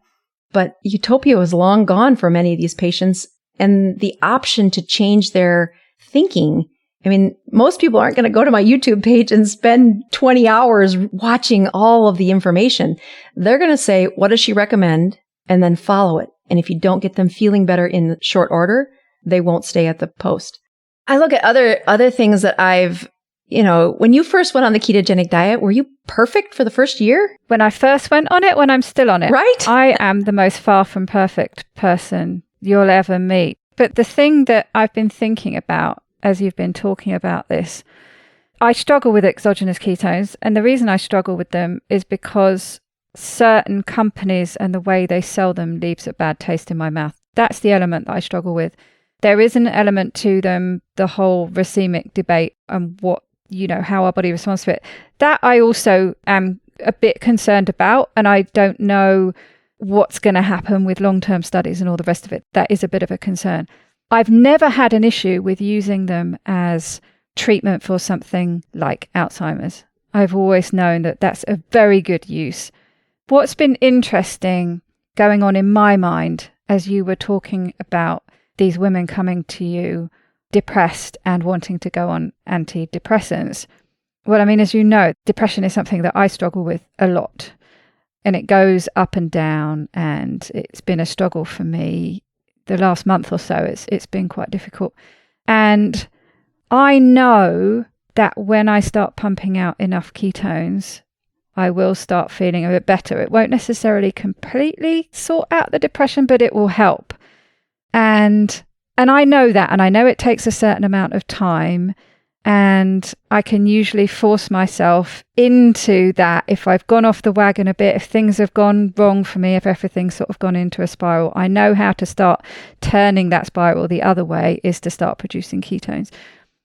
But utopia was long gone for many of these patients, and the option to change their thinking. I mean, most people aren't going to go to my YouTube page and spend 20 hours watching all of the information. They're going to say, what does she recommend? And then follow it. And if you don't get them feeling better in short order, they won't stay at the post. I look at other things that I've, when you first went on the ketogenic diet, were you perfect for the first year? When I first went on it, when I'm still on it. Right. I am the most far from perfect person you'll ever meet. But the thing that I've been thinking about as you've been talking about this, I struggle with exogenous ketones. And the reason I struggle with them is because certain companies and the way they sell them leaves a bad taste in my mouth. That's the element that I struggle with. There is an element to them, the whole racemic debate and how our body responds to it. That I also am a bit concerned about, and I don't know what's going to happen with long-term studies and all the rest of it. That is a bit of a concern. I've never had an issue with using them as treatment for something like Alzheimer's. I've always known that that's a very good use. What's been interesting going on in my mind as you were talking about these women coming to you depressed and wanting to go on antidepressants. Well, I mean, as you know, depression is something that I struggle with a lot, and it goes up and down, and it's been a struggle for me. The last month or so, it's been quite difficult. And I know that when I start pumping out enough ketones, I will start feeling a bit better. It won't necessarily completely sort out the depression, but it will help. And I know that, and I know it takes a certain amount of time, and I can usually force myself into that if I've gone off the wagon a bit, if things have gone wrong for me, if everything's sort of gone into a spiral. I know how to start turning that spiral the other way is to start producing ketones.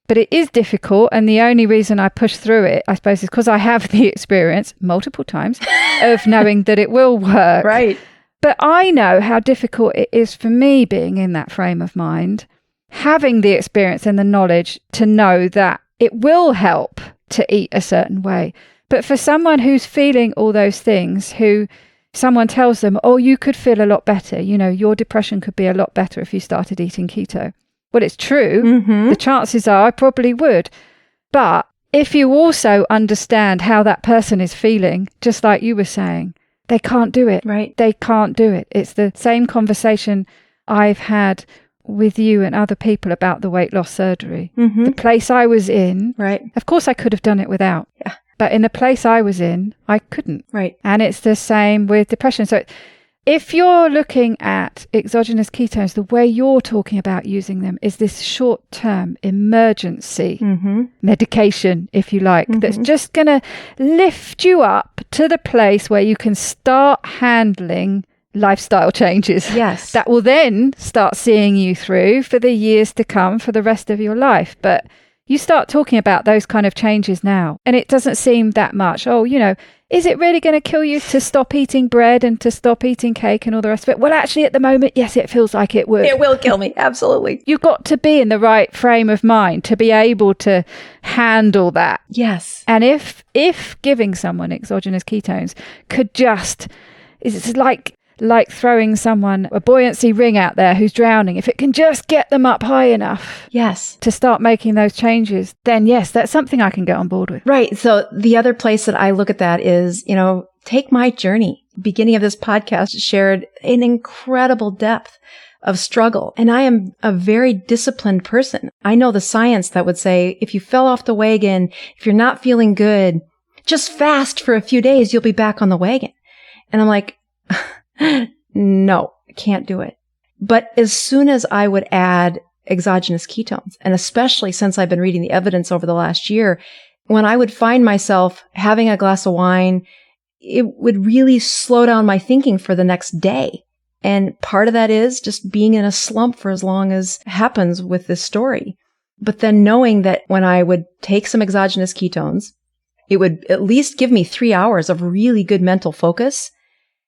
But it is difficult, and the only reason I push through it, I suppose, is because I have the experience multiple times of knowing that it will work. Right. But I know how difficult it is for me being in that frame of mind, having the experience and the knowledge to know that it will help to eat a certain way. But for someone who's feeling all those things, who someone tells them, oh, you could feel a lot better, your depression could be a lot better if you started eating keto. Well, it's true. Mm-hmm. The chances are I probably would. But if you also understand how that person is feeling, just like you were saying, They can't do it. Right. They can't do it. It's the same conversation I've had with you and other people about the weight loss surgery. Mm-hmm. The place I was in, Right. of course I could have done it without. Yeah. But in the place I was in, I couldn't. Right. And it's the same with depression. So if you're looking at exogenous ketones, the way you're talking about using them is this short-term emergency medication, if you like, that's just going to lift you up to the place where you can start handling lifestyle changes. Yes. That will then start seeing you through for the years to come, for the rest of your life. But you start talking about those kind of changes now, and it doesn't seem that much. Oh, is it really going to kill you to stop eating bread and to stop eating cake and all the rest of it? Well, actually, at the moment, yes, it feels like it would. It will kill me. Absolutely. You've got to be in the right frame of mind to be able to handle that. Yes. And if giving someone exogenous ketones could it's like throwing someone a buoyancy ring out there who's drowning. If it can just get them up high enough, yes, to start making those changes, then yes, that's something I can get on board with. Right. So the other place that I look at that is, take my journey. Beginning of this podcast shared an incredible depth of struggle. And I am a very disciplined person. I know the science that would say, if you fell off the wagon, if you're not feeling good, just fast for a few days, you'll be back on the wagon. And I'm like, no, I can't do it. But as soon as I would add exogenous ketones, and especially since I've been reading the evidence over the last year, when I would find myself having a glass of wine, it would really slow down my thinking for the next day. And part of that is just being in a slump for as long as happens with this story. But then knowing that when I would take some exogenous ketones, it would at least give me 3 hours of really good mental focus.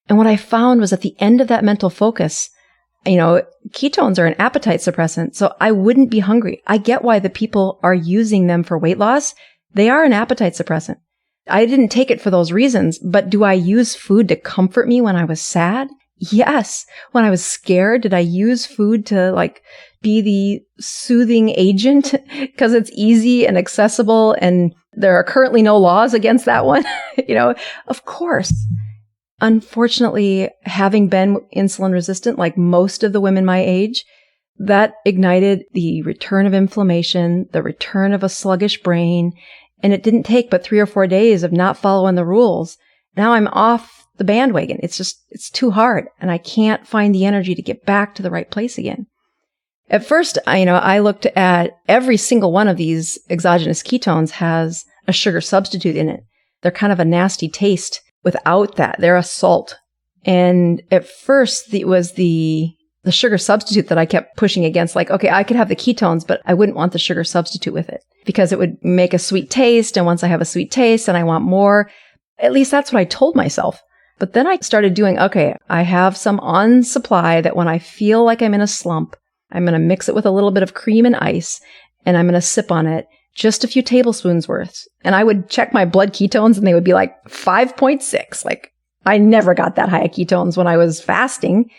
And what I found was at the end of that mental focus, ketones are an appetite suppressant, so I wouldn't be hungry. I get why the people are using them for weight loss. They are an appetite suppressant. I didn't take it for those reasons, but do I use food to comfort me when I was sad? Yes. When I was scared, did I use food to be the soothing agent because it's easy and accessible and there are currently no laws against that one? Of course. Unfortunately, having been insulin resistant, like most of the women my age, that ignited the return of inflammation, the return of a sluggish brain, and it didn't take but 3 or 4 days of not following the rules. Now I'm off the bandwagon. It's too hard, and I can't find the energy to get back to the right place again. At first, I looked at every single one of these exogenous ketones has a sugar substitute in it. They're kind of a nasty taste. Without that, they're a salt. And at first, it was the sugar substitute that I kept pushing against. Okay, I could have the ketones, but I wouldn't want the sugar substitute with it because it would make a sweet taste. And once I have a sweet taste and I want more, at least that's what I told myself. But then I started doing, okay, I have some on supply that when I feel like I'm in a slump, I'm going to mix it with a little bit of cream and ice, and I'm going to sip on it. Just a few tablespoons worth. And I would check my blood ketones and they would be 5.6. I never got that high of ketones when I was fasting,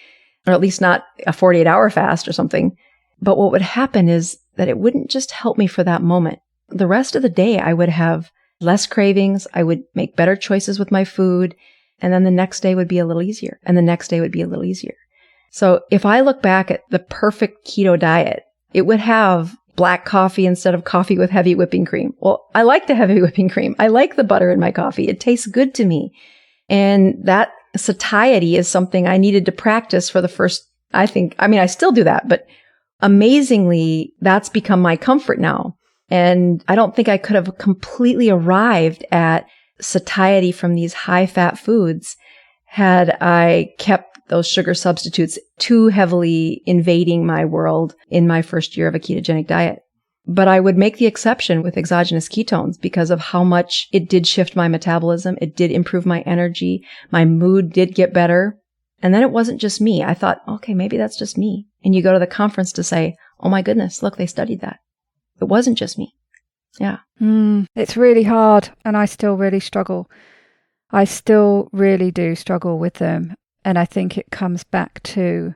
or at least not a 48-hour fast or something. But what would happen is that it wouldn't just help me for that moment. The rest of the day, I would have less cravings. I would make better choices with my food. And then the next day would be a little easier. And the next day would be a little easier. So if I look back at the perfect keto diet, it would have black coffee instead of coffee with heavy whipping cream. Well, I like the heavy whipping cream. I like the butter in my coffee. It tastes good to me. And that satiety is something I needed to practice for the first, I still do that, but amazingly, that's become my comfort now. And I don't think I could have completely arrived at satiety from these high fat foods had I kept those sugar substitutes too heavily invading my world in my first year of a ketogenic diet. But I would make the exception with exogenous ketones because of how much it did shift my metabolism. It did improve my energy. My mood did get better. And then it wasn't just me. I thought, okay, maybe that's just me. And you go to the conference to say, oh my goodness, look, they studied that. It wasn't just me. Yeah. It's really hard. And I still really struggle. I still really do struggle with them. And I think it comes back to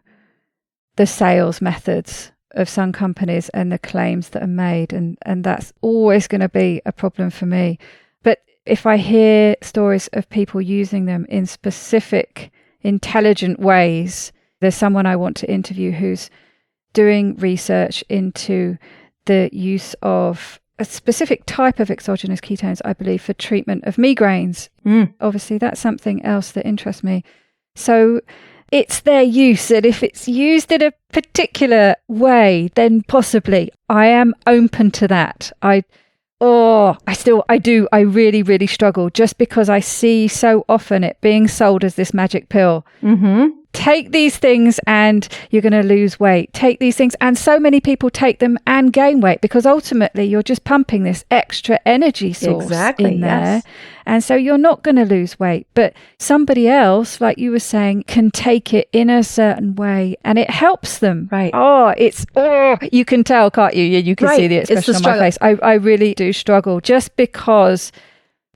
the sales methods of some companies and the claims that are made. And that's always going to be a problem for me. But if I hear stories of people using them in specific, intelligent ways, there's someone I want to interview who's doing research into the use of a specific type of exogenous ketones, I believe, for treatment of migraines. Obviously, that's something else that interests me. So it's their use, and if it's used in a particular way, then possibly I am open to that. I really, really struggle just because I see so often it being sold as this magic pill. Take these things and you're going to lose weight. Take these things. And so many people take them and gain weight because ultimately you're just pumping this extra energy source in there. And so you're not going to lose weight. But somebody else, like you were saying, can take it in a certain way and it helps them. Right. You can tell, can't you? You can see the expression on my face. I really do struggle just because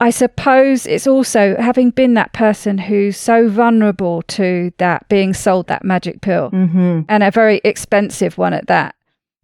I suppose it's also having been that person who's so vulnerable to that being sold that magic pill and a very expensive one at that.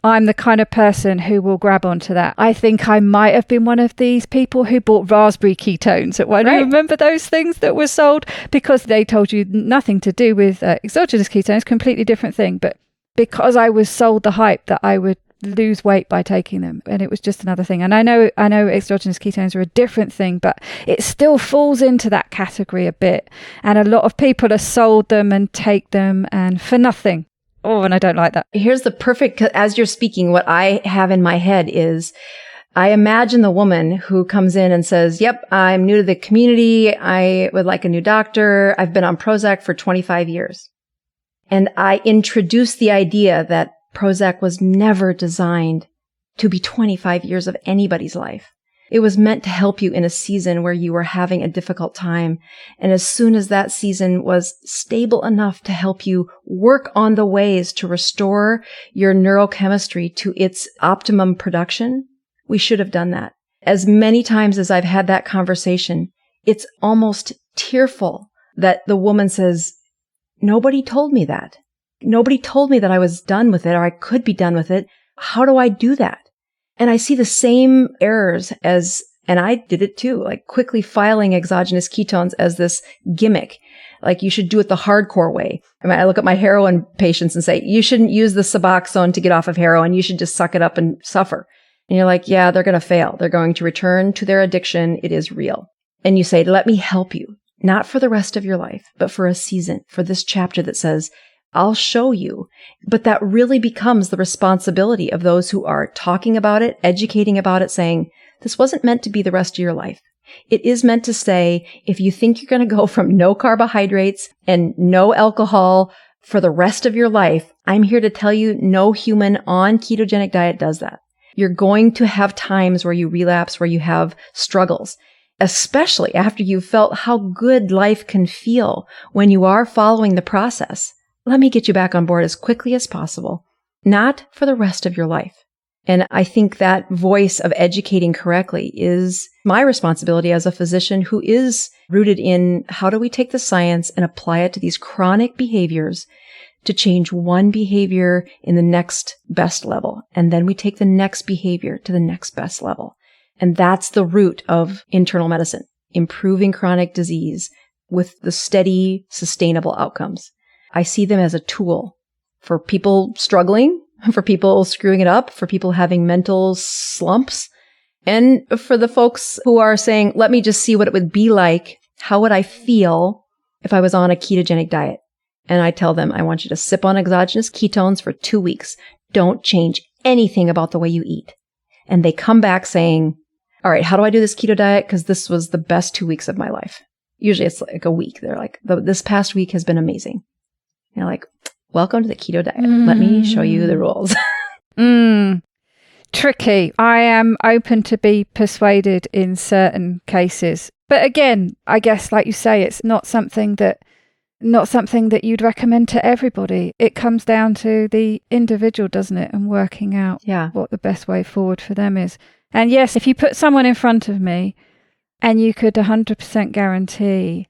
I'm the kind of person who will grab onto that. I think I might have been one of these people who bought raspberry ketones at one. You remember those things that were sold because they told you nothing to do with exogenous ketones, completely different thing. But because I was sold the hype that I would lose weight by taking them, and it was just another thing. And I know exogenous ketones are a different thing, but it still falls into that category a bit, and a lot of people are sold them and take them and for nothing. And I don't like that. Here's the perfect, as you're speaking, what I have in my head is I imagine the woman who comes in and says, yep, I'm new to the community, I would like a new doctor, I've been on Prozac for 25 years. And I introduce the idea that Prozac was never designed to be 25 years of anybody's life. It was meant to help you in a season where you were having a difficult time. And as soon as that season was stable enough to help you work on the ways to restore your neurochemistry to its optimum production, we should have done that. As many times as I've had that conversation, it's almost tearful that the woman says, nobody told me that. Nobody told me that I was done with it or I could be done with it. How do I do that? And I see the same errors and I did it too, like quickly filing exogenous ketones as this gimmick. Like you should do it the hardcore way. I mean, I look at my heroin patients and say, you shouldn't use the Suboxone to get off of heroin. You should just suck it up and suffer. And you're like, yeah, they're going to fail. They're going to return to their addiction. It is real. And you say, let me help you, not for the rest of your life, but for a season, for this chapter that says, I'll show you. But that really becomes the responsibility of those who are talking about it, educating about it, saying, this wasn't meant to be the rest of your life. It is meant to say, if you think you're going to go from no carbohydrates and no alcohol for the rest of your life, I'm here to tell you no human on ketogenic diet does that. You're going to have times where you relapse, where you have struggles, especially after you've felt how good life can feel when you are following the process. Let me get you back on board as quickly as possible, not for the rest of your life. And I think that voice of educating correctly is my responsibility as a physician who is rooted in how do we take the science and apply it to these chronic behaviors to change one behavior in the next best level. And then we take the next behavior to the next best level. And that's the root of internal medicine, improving chronic disease with the steady, sustainable outcomes. I see them as a tool for people struggling, for people screwing it up, for people having mental slumps, and for the folks who are saying, let me just see what it would be like. How would I feel if I was on a ketogenic diet? And I tell them, I want you to sip on exogenous ketones for 2 weeks. Don't change anything about the way you eat. And they come back saying, all right, how do I do this keto diet? Because this was the best 2 weeks of my life. Usually it's like a week. They're like, this past week has been amazing. You're like, welcome to the keto diet. Let me show you the rules. Tricky. I am open to be persuaded in certain cases. But again, I guess, like you say, it's not something that you'd recommend to everybody. It comes down to the individual, doesn't it? And working out what the best way forward for them is. And yes, if you put someone in front of me and you could 100% guarantee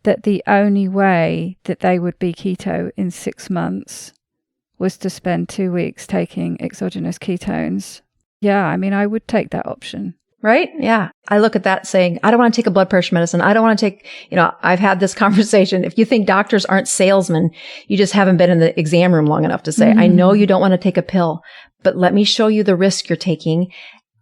that the only way that they would be keto in 6 months was to spend 2 weeks taking exogenous ketones, I mean, I would take that option. Right? Yeah. I look at that saying, I don't want to take a blood pressure medicine. I don't want to take, I've had this conversation. If you think doctors aren't salesmen, you just haven't been in the exam room long enough to say, I know you don't want to take a pill, but let me show you the risk you're taking.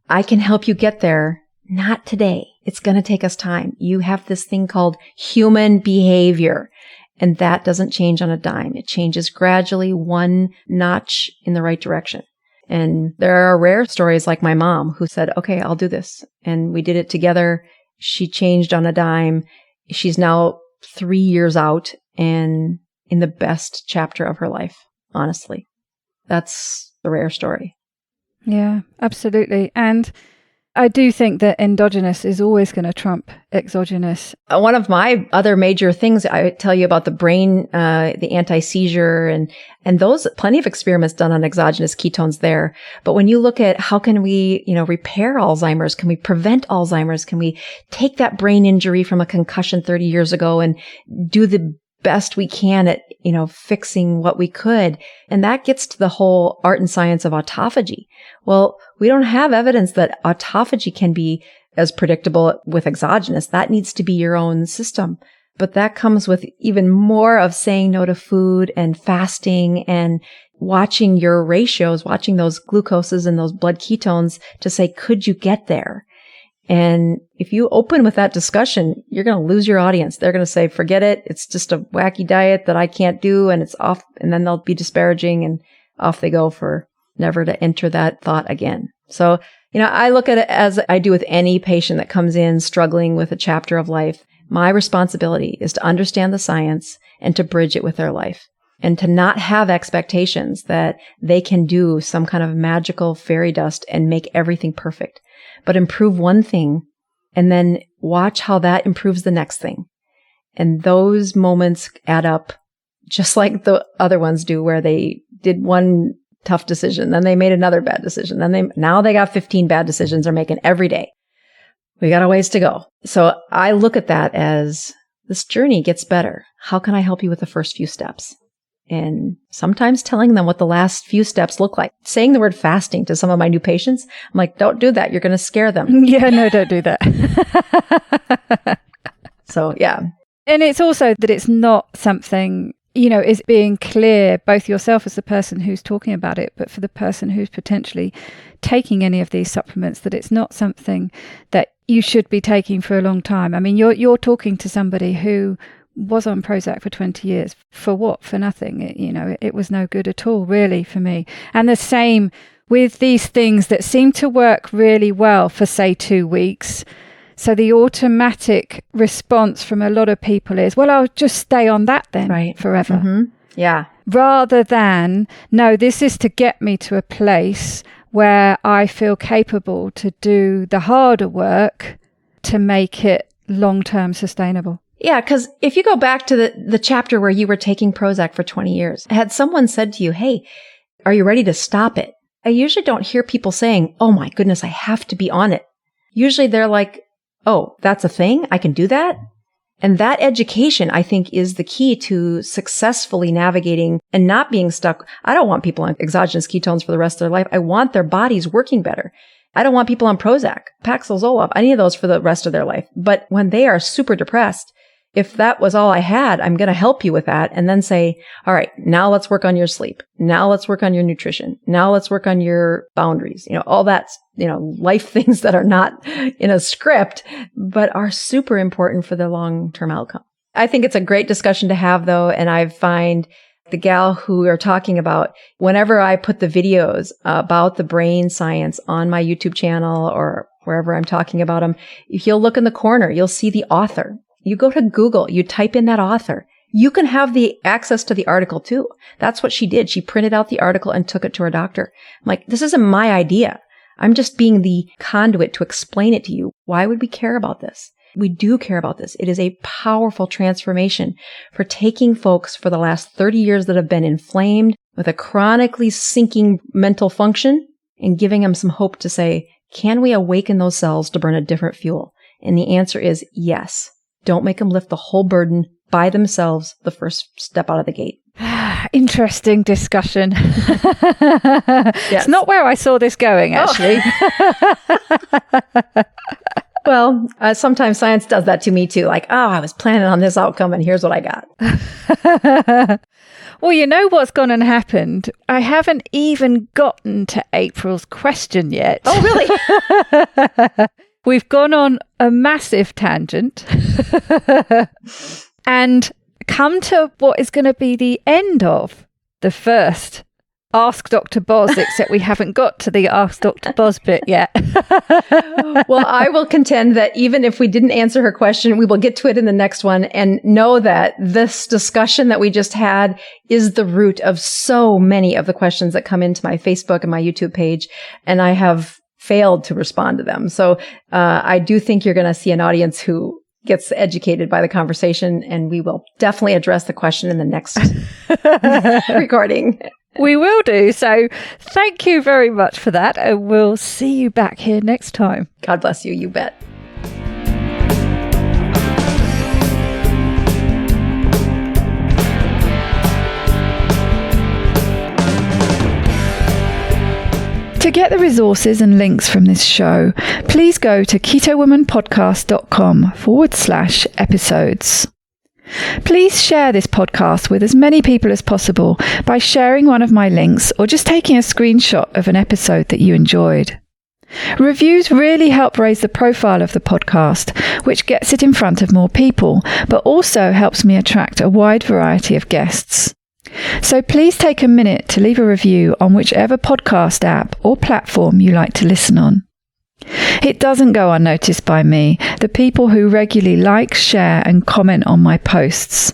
I can help you get there. Not today. It's going to take us time. You have this thing called human behavior, and that doesn't change on a dime. It changes gradually, one notch in the right direction. And there are rare stories like my mom who said, okay, I'll do this. And we did it together. She changed on a dime. She's now 3 years out and in the best chapter of her life, honestly. That's the rare story. Yeah, absolutely. And I do think that endogenous is always going to trump exogenous. One of my other major things I tell you about the brain, the anti-seizure and those, plenty of experiments done on exogenous ketones there. But when you look at how can we, repair Alzheimer's? Can we prevent Alzheimer's? Can we take that brain injury from a concussion 30 years ago and do the best we can at, fixing what we could? And that gets to the whole art and science of autophagy. Well, we don't have evidence that autophagy can be as predictable with exogenous. That needs to be your own system. But that comes with even more of saying no to food and fasting and watching your ratios, watching those glucoses and those blood ketones to say, could you get there? And if you open with that discussion, you're going to lose your audience. They're going to say, forget it. It's just a wacky diet that I can't do. And it's off. And then they'll be disparaging and off they go for never to enter that thought again. So, I look at it as I do with any patient that comes in struggling with a chapter of life. My responsibility is to understand the science and to bridge it with their life and to not have expectations that they can do some kind of magical fairy dust and make everything perfect, but improve one thing and then watch how that improves the next thing. And those moments add up just like the other ones do, where they did one tough decision, then they made another bad decision. Now they got 15 bad decisions they're making every day. We got a ways to go. So I look at that as this journey gets better. How can I help you with the first few steps? And sometimes telling them what the last few steps look like. Saying the word fasting to some of my new patients, I'm like, don't do that. You're going to scare them. Yeah, no, don't do that. So, yeah. And it's also that it's not something, is being clear, both yourself as the person who's talking about it, but for the person who's potentially taking any of these supplements, that it's not something that you should be taking for a long time. I mean, you're talking to somebody who was on Prozac for 20 years. For what? For nothing. It was no good at all, really, for me. And the same with these things that seem to work really well for, say, 2 weeks. So the automatic response from a lot of people is, well, I'll just stay on that then forever. Mm-hmm. Yeah. Rather than, no, this is to get me to a place where I feel capable to do the harder work to make it long-term sustainable. Yeah, because if you go back to the chapter where you were taking Prozac for 20 years, had someone said to you, hey, are you ready to stop it? I usually don't hear people saying, oh my goodness, I have to be on it. Usually they're like, oh, that's a thing? I can do that? And that education, I think, is the key to successfully navigating and not being stuck. I don't want people on exogenous ketones for the rest of their life. I want their bodies working better. I don't want people on Prozac, Paxil, Zoloft, any of those for the rest of their life. But when they are super depressed, if that was all I had, I'm going to help you with that and then say, all right, now let's work on your sleep. Now let's work on your nutrition. Now let's work on your boundaries. All that's, life things that are not in a script, but are super important for the long-term outcome. I think it's a great discussion to have though. And I find the gal who are talking about, whenever I put the videos about the brain science on my YouTube channel or wherever I'm talking about them, if you'll look in the corner, you'll see the author. You go to Google, you type in that author. You can have the access to the article too. That's what she did. She printed out the article and took it to her doctor. I'm like, this isn't my idea. I'm just being the conduit to explain it to you. Why would we care about this? We do care about this. It is a powerful transformation for taking folks for the last 30 years that have been inflamed with a chronically sinking mental function and giving them some hope to say, can we awaken those cells to burn a different fuel? And the answer is yes. Don't make them lift the whole burden by themselves the first step out of the gate. Interesting discussion. Yes. It's not where I saw this going, actually. Well, sometimes science does that to me too. Like, oh, I was planning on this outcome and here's what I got. Well, you know what's gone and happened? I haven't even gotten to April's question yet. Oh, really? We've gone on a massive tangent and come to what is going to be the end of the first Ask Dr. Boz, except we haven't got to the Ask Dr. Boz bit yet. Well, I will contend that even if we didn't answer her question, we will get to it in the next one, and know that this discussion that we just had is the root of so many of the questions that come into my Facebook and my YouTube page, and I have failed to respond to them. So I do think you're going to see an audience who gets educated by the conversation, and we will definitely address the question in the next recording. We will do. So thank you very much for that. And we'll see you back here next time. God bless you. You bet. To get the resources and links from this show, please go to ketowomanpodcast.com/episodes. Please share this podcast with as many people as possible by sharing one of my links or just taking a screenshot of an episode that you enjoyed. Reviews really help raise the profile of the podcast, which gets it in front of more people, but also helps me attract a wide variety of guests. So please take a minute to leave a review on whichever podcast app or platform you like to listen on. It doesn't go unnoticed by me, the people who regularly like, share and comment on my posts.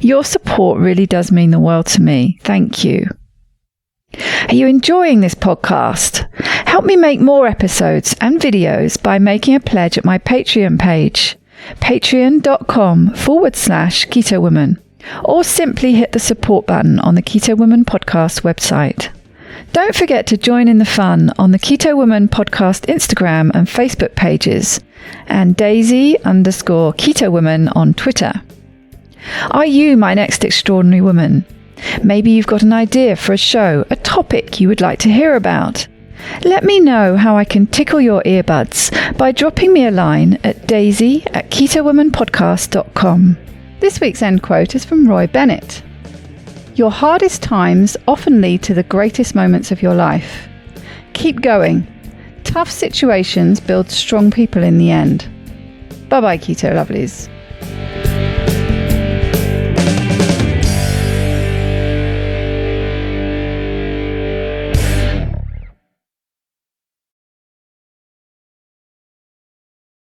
Your support really does mean the world to me. Thank you. Are you enjoying this podcast? Help me make more episodes and videos by making a pledge at my Patreon page, patreon.com/KetoWoman, or simply hit the support button on the Keto Woman Podcast website. Don't forget to join in the fun on the Keto Woman Podcast Instagram and Facebook pages, and Daisy_Keto Woman on Twitter. Are you my next extraordinary woman? Maybe you've got an idea for a show, a topic you would like to hear about. Let me know how I can tickle your earbuds by dropping me a line at daisy@ketowomanpodcast.com. This week's end quote is from Roy Bennett. Your hardest times often lead to the greatest moments of your life. Keep going. Tough situations build strong people in the end. Bye-bye, Keto Lovelies.